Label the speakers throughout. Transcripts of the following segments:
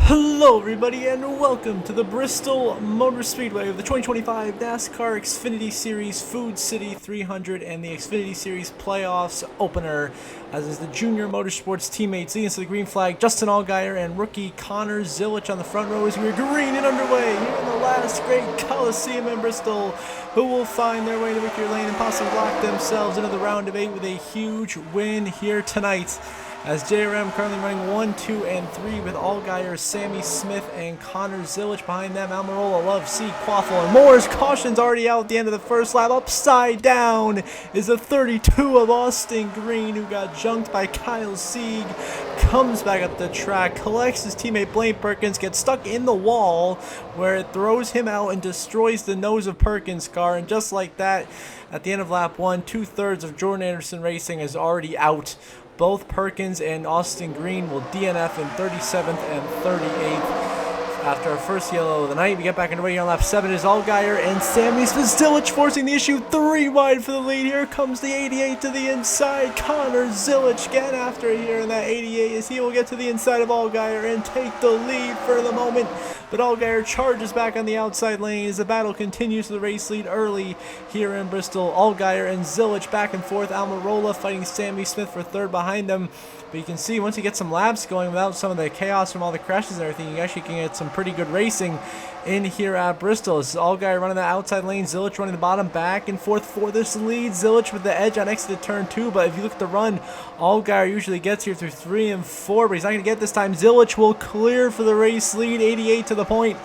Speaker 1: Hello everybody and welcome to the Bristol Motor Speedway of the 2025 NASCAR Xfinity Series Food City 300 and the Xfinity Series Playoffs opener. As is the junior motorsports teammates leading us to the green flag, Justin Allgaier and rookie Connor Zilic on the front row as we're green and underway here in the last great Coliseum in Bristol, who will find their way to victory lane and possibly lock themselves into the round of 8 with a huge win here tonight. As JRM currently running 1, 2, and 3 with Allgaier, Sammy Smith, and Connor Zilic behind them. Almirola, Love, C, Quaffle, and Moore's caution's already out at the end of the first lap. Upside down is the 32 of Austin Green, who got junked by Kyle Sieg. Comes back up the track, collects his teammate Blaine Perkins, gets stuck in the wall where it throws him out and destroys the nose of Perkins' car. And just like that, at the end of lap 1, 2/3 of Jordan Anderson Racing is already out. Both Perkins and Austin Green will DNF in 37th and 38th. After our first yellow of the night, we get back underway here on lap 7 is Allgaier and Sammy Zilic forcing the issue 3 wide for the lead. Here comes the 88 to the inside. Connor Zilic getting after it here in that 88 as he will get to the inside of Allgaier and take the lead for the moment. But Allgaier charges back on the outside lane as the battle continues to the race lead early here in Bristol. Allgaier and Zilic back and forth. Almirola fighting Sammy Smith for third behind them. But you can see once you get some laps going without some of the chaos from all the crashes and everything, you actually can get some pretty good racing in here at Bristol. This is Allgaier running the outside lane, Zilic running the bottom, back and forth for this lead. Zilic with the edge on exit turn 2, but if you look at the run, Allgaier usually gets here through 3 and 4, but he's not going to get this time. Zilic will clear for the race lead, 88 to the point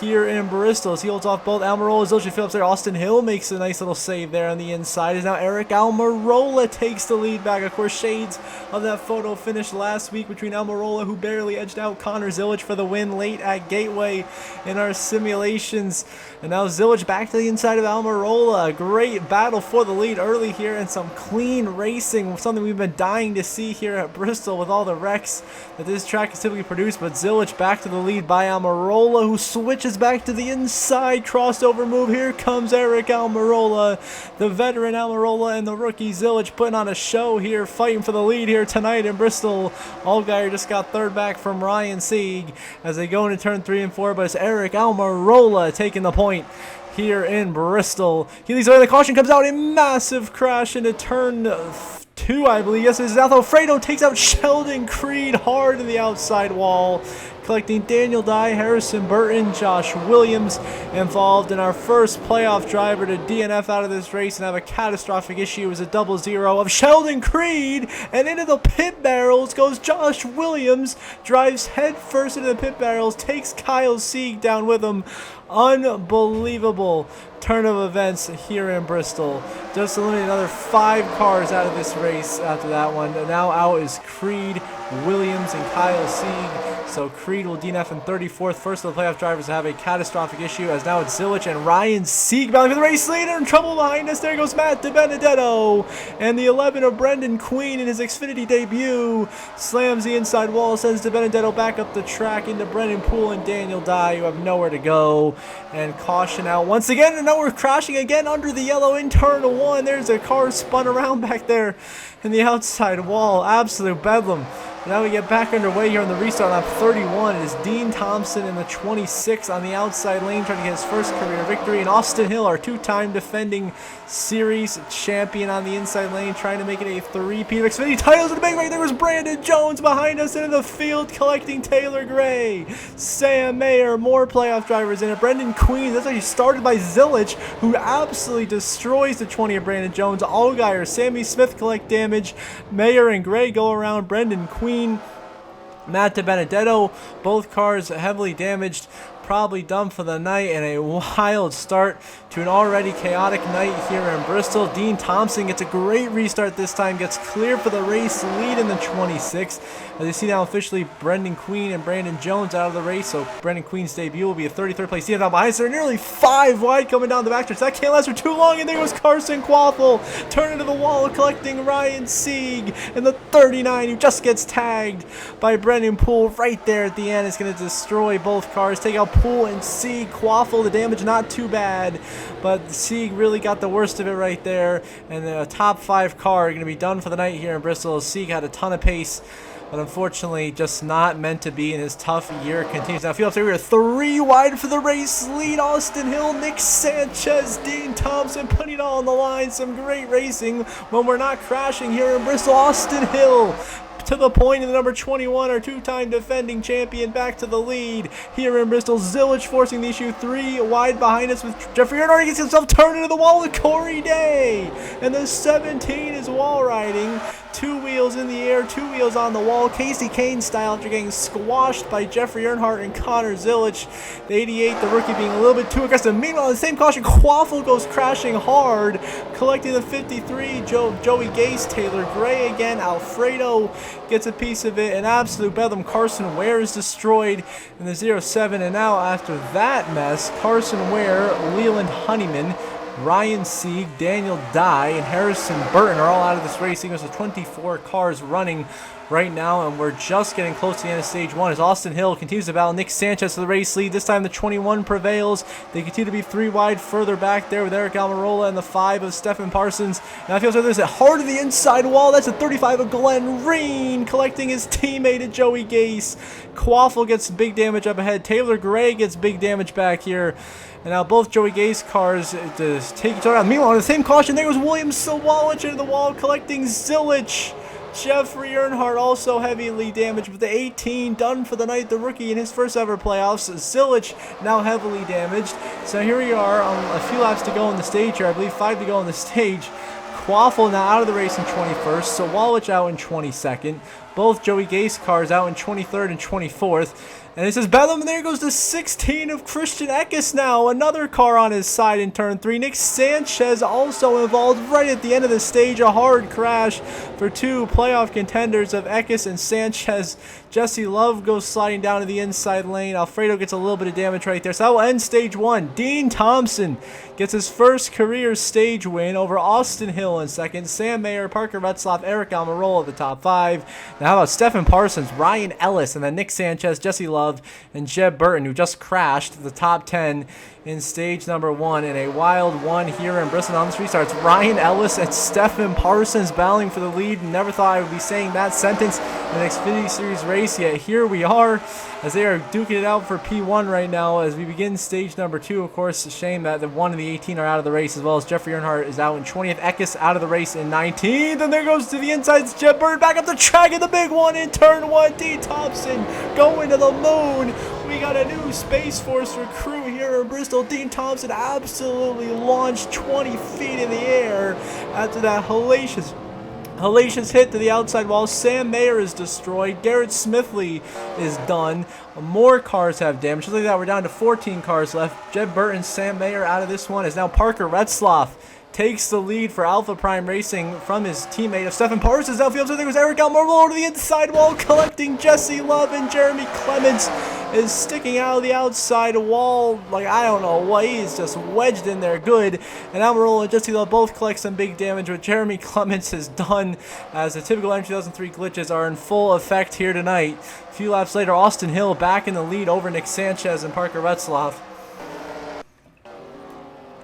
Speaker 1: here in Bristol as he holds off both Almirola, Zilic, and Phillips there. Austin Hill makes a nice little save there on the inside as now Eric Almirola takes the lead back. Of course, shades of that photo finish last week between Almirola, who barely edged out Connor Zilic for the win late at Gateway in our simulations. And now Zilic back to the inside of Almirola. A great battle for the lead early here and some clean racing, something we've been dying to see here at Bristol with all the wrecks that this track has typically produced. But Zilic back to the lead by Almirola, who switches back to the inside crossover move. Here comes Eric Almirola, the veteran Almirola and the rookie Zilic putting on a show here, fighting for the lead here tonight in Bristol. Allgaier just got third back from Ryan Sieg as they go into turn 3 and 4, but it's Eric Almirola taking the point here in Bristol. He leads away, the caution comes out, a massive crash into turn 2, I believe. Yes, it is. Alfredo takes out Sheldon Creed hard in the outside wall, collecting Daniel Dye, Harrison Burton, Josh Williams involved in our first playoff driver to DNF out of this race and have a catastrophic issue. It was a 0-0 of Sheldon Creed, and into the pit barrels goes Josh Williams, drives head first into the pit barrels, takes Kyle Sieg down with him. Unbelievable turn of events here in Bristol. Just eliminated another 5 cars out of this race after that one. And now out is Creed, Williams, and Kyle Sieg. So Creed will DNF in 34th. First of the playoff drivers to have a catastrophic issue, as now it's Zilic and Ryan Sieg battling for the race lead. In trouble behind us. There goes Matt DiBenedetto. And the 11 of Brendan Queen in his Xfinity debut slams the inside wall, sends DiBenedetto back up the track into Brendan Poole and Daniel Dye, who have nowhere to go. And caution out once again, and now we're crashing again under the yellow in turn 1. There's a car spun around back there in the outside wall. Absolute bedlam. Now we get back underway here on the restart lap 31. It is Dean Thompson in the 26 on the outside lane trying to get his first career victory. And Austin Hill, our 2-time defending series champion, on the inside lane trying to make it a 3-peat of Xfinity titles in the big right. There was Brandon Jones behind us into the field collecting Taylor Gray, Sam Mayer, more playoff drivers in it. Brendan Queen, that's actually started by Zilic, who absolutely destroys the 20 of Brandon Jones. Allgaier, Sammy Smith collect damage. Mayer and Gray go around Brendan Queen. Matt DiBenedetto, both cars heavily damaged, probably done for the night, and a wild start to an already chaotic night here in Bristol. Dean Thompson gets a great restart this time, gets clear for the race lead in the 26. As you see now officially Brendan Queen and Brandon Jones out of the race, so Brendan Queen's debut will be a 33rd place DNF behind us. They're nearly 5 wide coming down the backstretch. That can't last for too long, and there goes Carson Quaffle, turning to the wall, collecting Ryan Sieg, and the 39 who just gets tagged by Brendan Poole right there at the end. Is going to destroy both cars, take out Poole and Sieg. Quaffle, the damage not too bad, but Sieg really got the worst of it right there, and the top 5 car are going to be done for the night here in Bristol. Sieg had a ton of pace but unfortunately just not meant to be, and his tough year continues. Now field we are 3 wide for the race lead. Austin Hill, Nick Sanchez, Dean Thompson putting it all on the line. Some great racing when we're not crashing here in Bristol. Austin Hill to the point in the number 21, our two-time defending champion, back to the lead here in Bristol. Zilich forcing the issue, 3 wide behind us with Jeffrey Earnhardt. Gets himself turned into the wall with Corey Day, and the 17 is wall riding. 2 wheels in the air, 2 wheels on the wall, Casey Kane style, after getting squashed by Jeffrey Earnhardt and Connor Zilich. The 88, the rookie, being a little bit too aggressive. Meanwhile, the same caution, Quaffle goes crashing hard, collecting the 53, Joey Gase, Taylor Gray again, Alfredo gets a piece of it, an absolute bedlam. Carson Ware is destroyed in the 07, and now after that mess, Carson Ware, Leland Honeyman, Ryan Sieg, Daniel Dye, and Harrison Burton are all out of this race. There's 24 cars running right now, and we're just getting close to the end of stage 1 as Austin Hill continues to battle Nick Sanchez for the race lead. This time the 21 prevails. They continue to be 3 wide further back there with Eric Almirola and the 5 of Stephen Parsons. Now it feels like there's a hard to the inside wall. That's a 35 of Glenn Reen collecting his teammate at Joey Gase. Quaffle gets big damage up ahead. Taylor Gray gets big damage back here. And now both Joey Gase cars just take each other out. Meanwhile, on the same caution, there was William Sawalich into the wall collecting Zilich. Jeffrey Earnhardt also heavily damaged with the 18 done for the night, the rookie in his first ever playoffs. Zilich now heavily damaged. So here we are, a few laps to go in the stage here. I believe 5 to go in the stage. Quaffle now out of the race in 21st. Sawalich out in 22nd. Both Joey Gase cars out in 23rd and 24th. And it says Bedlam, and there goes the 16 of Christian Eckes now. Another car on his side in turn 3. Nick Sanchez also involved right at the end of the stage. A hard crash for 2 playoff contenders of Eckes and Sanchez. Jesse Love goes sliding down to the inside lane. Alfredo gets a little bit of damage right there. So that will end stage 1. Dean Thompson gets his first career stage win over Austin Hill in second. Sam Mayer, Parker Retzlaff, Eric Almirola the top 5. Now how about Stephen Parsons, Ryan Ellis, and then Nick Sanchez, Jesse Love, and Jeb Burton, who just crashed the top 10 in stage number 1 in a wild one here in Bristol. On the street starts Ryan Ellis and Stephen Parsons battling for the lead. Never thought I would be saying that sentence in an Xfinity Series race, yet here we are as they are duking it out for P1 right now as we begin stage number 2. Of course, a shame that the 1 and the 18 are out of the race, as well as Jeffrey Earnhardt is out in 20th. Eckes out of the race in 19th, and there goes to the insides Jeb Burton back up the track in the big one in turn 1. D. Thompson going to the moon. We got a new Space Force recruit here in Bristol. Dean Thompson absolutely launched 20 feet in the air after that hellacious hit to the outside wall. Sam Mayer is destroyed. Garrett Smithley is done. More cars have damage. Just like that, we're down to 14 cars left. Jeb Burton, Sam Mayer out of this one as now Parker Retzlaff takes the lead for Alpha Prime Racing from his teammate of Stephen Parsons. Outfield, so there was Eric Almirola to the inside wall collecting Jesse Love, and Jeremy Clements is sticking out of the outside wall like I don't know what. He is just wedged in there good, and Almirola and Jesse Love both collect some big damage. What Jeremy Clements has done as the typical NR2003 glitches are in full effect here tonight. A few laps later, Austin Hill back in the lead over Nick Sanchez and Parker Retzlaff.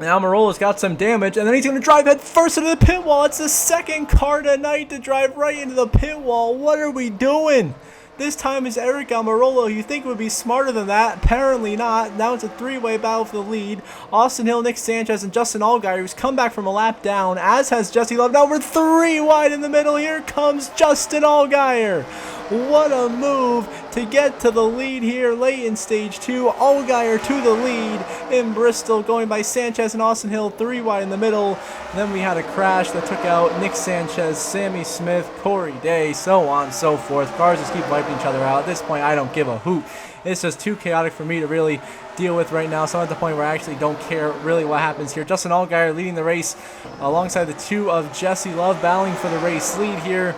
Speaker 1: And Almirola's got some damage, and then he's going to drive head first into the pit wall. It's the second car tonight to drive right into the pit wall. What are we doing? This time it's Eric Almirola. You think it would be smarter than that. Apparently not. Now it's a 3-way battle for the lead. Austin Hill, Nick Sanchez, and Justin Allgaier, who's come back from a lap down, as has Jesse Love. Now we're 3 wide in the middle. Here comes Justin Allgaier. What a move to get to the lead here late in stage 2. Allgaier to the lead in Bristol, going by Sanchez and Austin Hill, 3 wide in the middle. And then we had a crash that took out Nick Sanchez, Sammy Smith, Corey Day, so on and so forth. Cars just keep wiping each other out. At this point, I don't give a hoot. It's just too chaotic for me to really deal with right now. So I'm at the point where I actually don't care really what happens here. Justin Allgaier leading the race alongside the 2 of Jesse Love, battling for the race lead here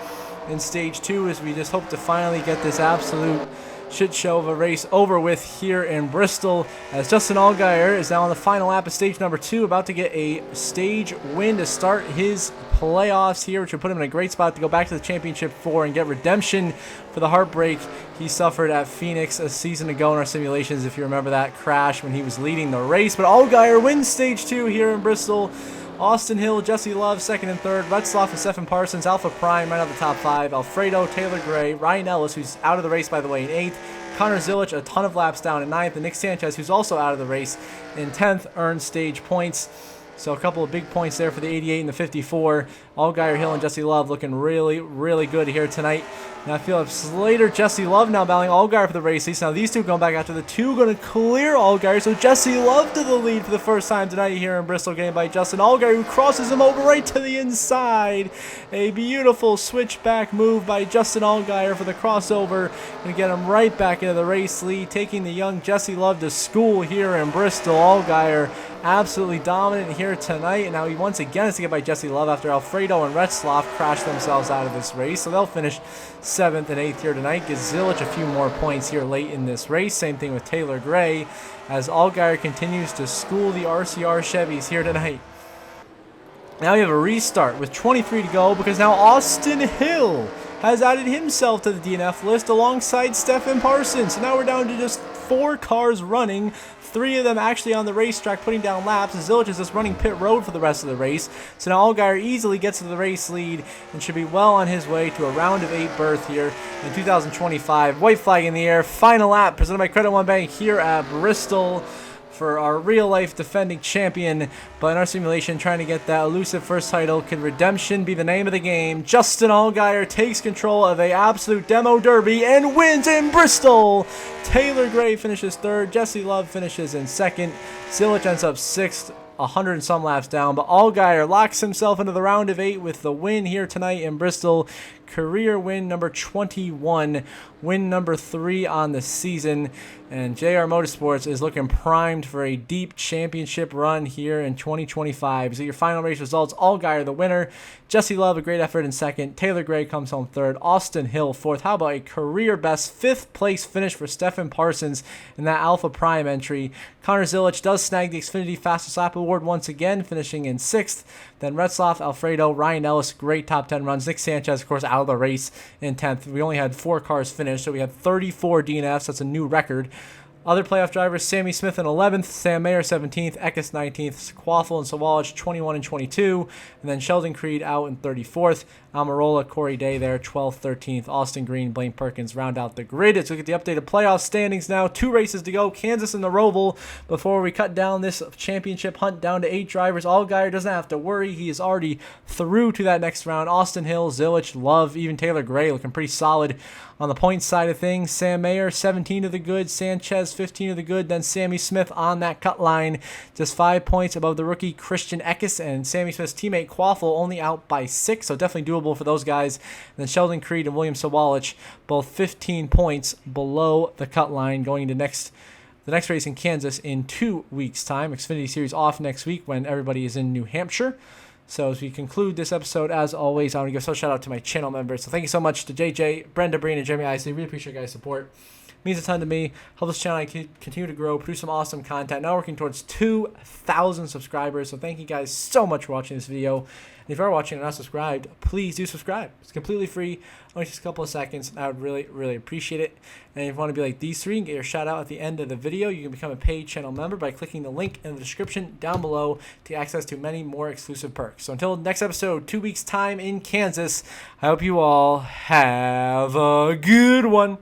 Speaker 1: in stage 2, as we just hope to finally get this absolute shit show of a race over with here in Bristol, as Justin Allgaier is now on the final lap of stage number 2, about to get a stage win to start his playoffs here, which would put him in a great spot to go back to the championship 4 and get redemption for the heartbreak he suffered at Phoenix a season ago in our simulations, if you remember that crash when he was leading the race. But Allgaier wins stage 2 here in Bristol. Austin Hill, Jesse Love, second and third. Retzloff and Stephen Parsons, Alpha Prime, right out the top 5. Alfredo, Taylor Gray, Ryan Ellis, who's out of the race, by the way, in 8th. Connor Zilich, a ton of laps down in 9th. And Nick Sanchez, who's also out of the race in 10th, earned stage points. So a couple of big points there for the 88 and the 54. Allgaier, Hill, and Jesse Love looking really, really good here tonight. Now Philip Slater, Jesse Love now battling Allgaier for the race lead. Now these two going back after the 2, going to clear Allgaier. So Jesse Love to the lead for the first time tonight here in Bristol, getting by Justin Allgaier, who crosses him over right to the inside. A beautiful switchback move by Justin Allgaier for the crossover. Going to get him right back into the race lead, taking the young Jesse Love to school here in Bristol. Allgaier absolutely dominant here tonight, and now he once again has to get by Jesse Love after Alfredo and Retzloff crashed themselves out of this race. So they'll finish 7th and 8th here tonight. Gives Zilich a few more points here late in this race. Same thing with Taylor Gray as Allgaier continues to school the RCR Chevys here tonight. Now we have a restart with 23 to go because now Austin Hill has added himself to the DNF list alongside Stephen Parsons. So now we're down to just 4 cars running, 3 of them actually on the racetrack putting down laps. Zilich is just running pit road for the rest of the race. So now Allgaier easily gets to the race lead and should be well on his way to a round of 8 berth here in 2025. White flag in the air. Final lap presented by Credit One Bank here at Bristol for our real-life defending champion. But in our simulation, trying to get that elusive first title. Could redemption be the name of the game? Justin Allgaier takes control of a absolute demo derby and wins in Bristol. Taylor Gray finishes 3rd. Jesse Love finishes in 2nd. Zilich ends up 6th. 100 and some laps down, but Allgaier locks himself into the round of 8 with the win here tonight in Bristol. Career win number 21, win number 3 on the season, and JR Motorsports is looking primed for a deep championship run here in 2025. So your final race results: Allgaier the winner, Jesse Love a great effort in 2nd, Taylor Gray comes home 3rd, Austin Hill 4th. How about a career best 5th place finish for Stephen Parsons in that Alpha Prime entry? Connor Zilich does snag the Xfinity fastest lap award once again, finishing in 6th. Then Retzloff, Alfredo, Ryan Ellis, great top 10 runs. Nick Sanchez, of course, out of the race in 10th. We only had 4 cars finished, so we had 34 DNFs. That's a new record. Other playoff drivers: Sammy Smith in 11th, Sam Mayer 17th, Eckes 19th, Quaffle and Sawalich 21 and 22, and then Sheldon Creed out in 34th. Almirola, Corey Day there 12th, 13th. Austin Green, Blaine Perkins round out the grid. Let's look at the updated playoff standings now. 2 races to go: Kansas and the Roval. Before we cut down this championship hunt down to 8 drivers, Allgaier doesn't have to worry. He is already through to that next round. Austin Hill, Zilich, Love, even Taylor Gray looking pretty solid on the points side of things. Sam Mayer 17 of the good, Sanchez 15 of the good, then Sammy Smith on that cut line, just 5 points above the rookie Christian Eckes, and Sammy Smith's teammate Quaffle only out by 6, so definitely doable for those guys. And then Sheldon Creed and William Sawalich both 15 points below the cut line going into the next race in Kansas in 2 weeks' time. Xfinity Series off next week when everybody is in New Hampshire. So as we conclude this episode, as always, I want to give a special shout out to my channel members. So thank you so much to JJ, Brenda Breen, and Jeremy Isley. Really appreciate you guys' support. It means a ton to me. Help this channel continue to grow, produce some awesome content. Now working towards 2,000 subscribers. So thank you guys so much for watching this video. And if you are watching and not subscribed, please do subscribe. It's completely free. Only takes a couple of seconds, and I would really, really appreciate it. And if you want to be like these 3 and get your shout out at the end of the video, you can become a paid channel member by clicking the link in the description down below to get access to many more exclusive perks. So until next episode, 2 weeks' time in Kansas, I hope you all have a good one.